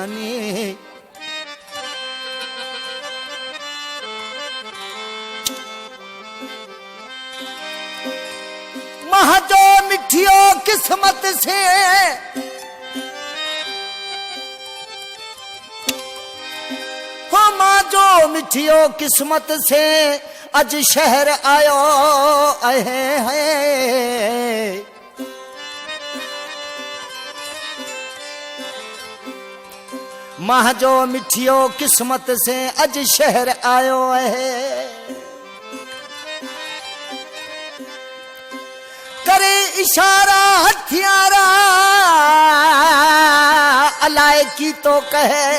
जानी। महा जो मिठियो किस्मत से हो, मां जो मिठियो किस्मत से अज शहर आयो है। मां जो मिठियो किस्मत से अज शहर आयो है। करे इशारा हथियारा अलाए की तो कहे।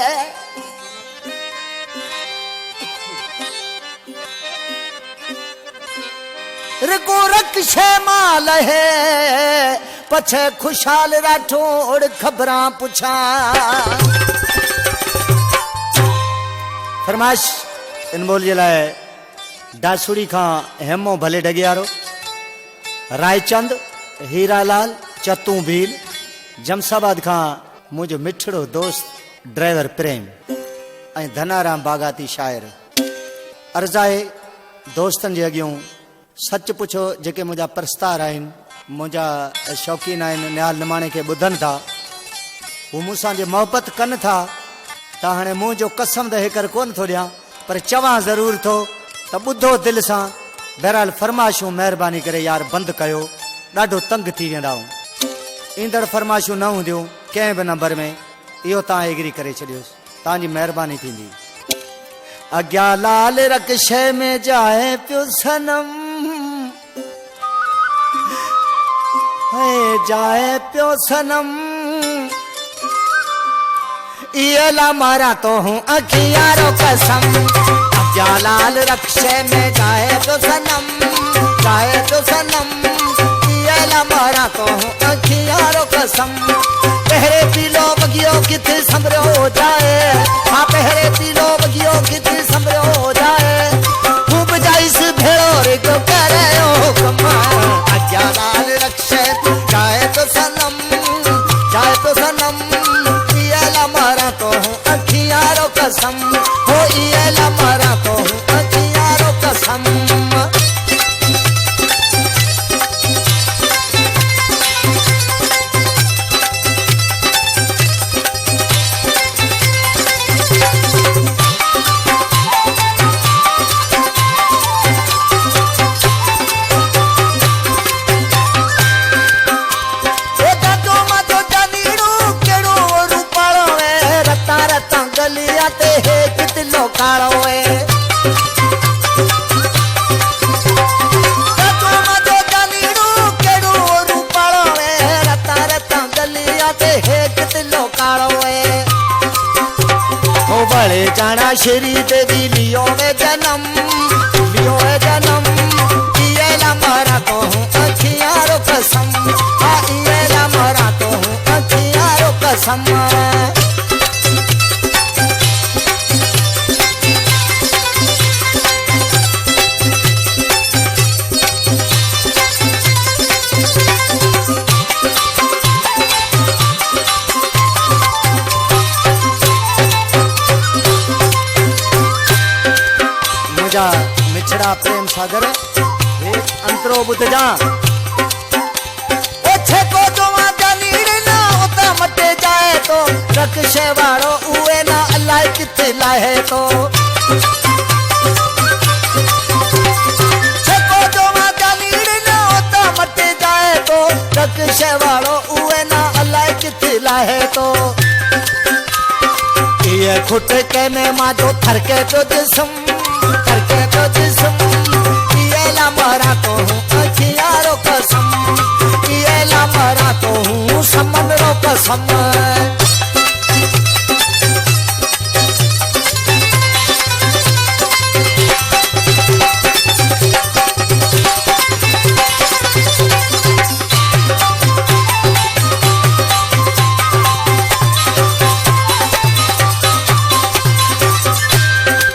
रिको रक्षे माल है पछे खुशहाल राठौड़ खबरा पुछा। फरमाइश इन बोल लाए डासुड़ी खां हेमो भले डगियारो, रायचंद, हीरालाल, चतू भील, जमसाबाद खां मुझो मिठड़ो दोस्त ड्राइवर प्रेम ऐं धनाराम बागाती शायर। अर्जाए दोस्तन जे अगियों सच पुछो जेके मुझा प्रस्तार आहिनि, मुझा शौकीन आहिनि, न्याल निमाणे के बुधन था, वो मूंसां जे मोहब्बत कन था। त हाणे मुंह जो कसम त हेकर कोन थो ॾियां, पर चवां ज़रूर थो त ॿुधो दिल सां। बहरहाल फरमाइशूं महिरबानी करे यार बंदि कयो, ॾाढो तंग थी वेंदा आहियूं। ईंदड़ फरमाइशूं न हूंदियूं कंहिं बि नंबर में, इहो तव्हां एग्री करे छॾियोसि, तव्हांजी महिरबानी थींदी। अॻियां लाल रक्शे में जाए पियो सनम, जाए पियो सनम, ये ला मारा तो हूँ अखियारो कसम। अग्या लाल रक्षे में जाए तो सनम, जाए तो सनम, ये ला मारा तो हूँ अखियारो कसम। पहरे पीलो बगियो किथे संभरो हो जाए, हाँ पहरे पीलो बगियो किथे संभरो हो जाए। खूब जाइस भेड़ो रे को करे ओ कमा। अग्या लाल रक्षे जाए तो सनम, जाए तो सनम, मारा तो हूँ अखियारो कसम, हो ये ला मारा तो हूँ अखियारो कसम। बड़े जाना श्री देवी लियो में जन्म, लियो है जन्म। ये ला मारा तो हूँ अखियारो कसम, हाँ ये ला मारा तो हूँ अखियारो कसम। मिछड़ा प्रेम सागर एक अंतरो बुध जा। ओछे को जोवा जानीड़ ना होता मटे जाए तो, रक्षे वालो उए ना अल्लाह किथे लाहे तो। छको जोवा जानीड़ ना होता मटे जाए तो, रक्षे वालो उए ना अल्लाह किथे लाहे तो। ये खुट के ने माजो थरके तो जिस्म, थरके तो जिस्म। ये ला मारा तो हूँ अखियारो कसम, ये ला मारा तो हूँ समंदरो कसम।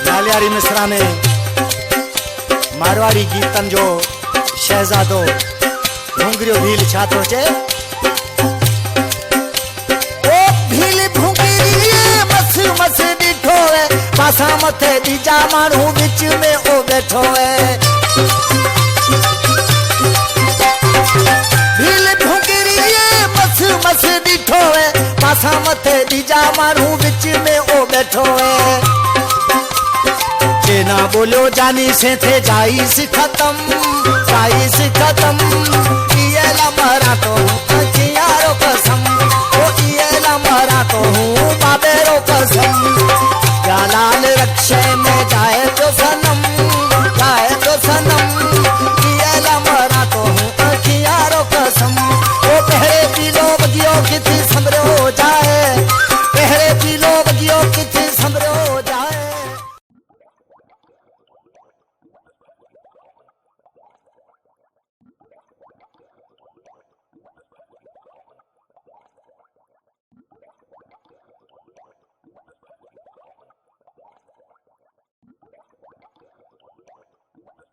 लालियारी मिश्रा में मारवाड़ी गीतन जो शहजादो भूंगरियो भील छा तो चे। ओ भील भूंगरी मथे बीजा माण्हू विच में ओ बैठो है भील भुंगरीए मस मस ॾिठो है माथा मथे बीजा माण्हू विच में ओ बैठो है ना बोलो जानी से थे जाइस खत्म ये लमरा तो हूँ यारो कसम ओ ये लमरा तो हूँ बाबेरो कसम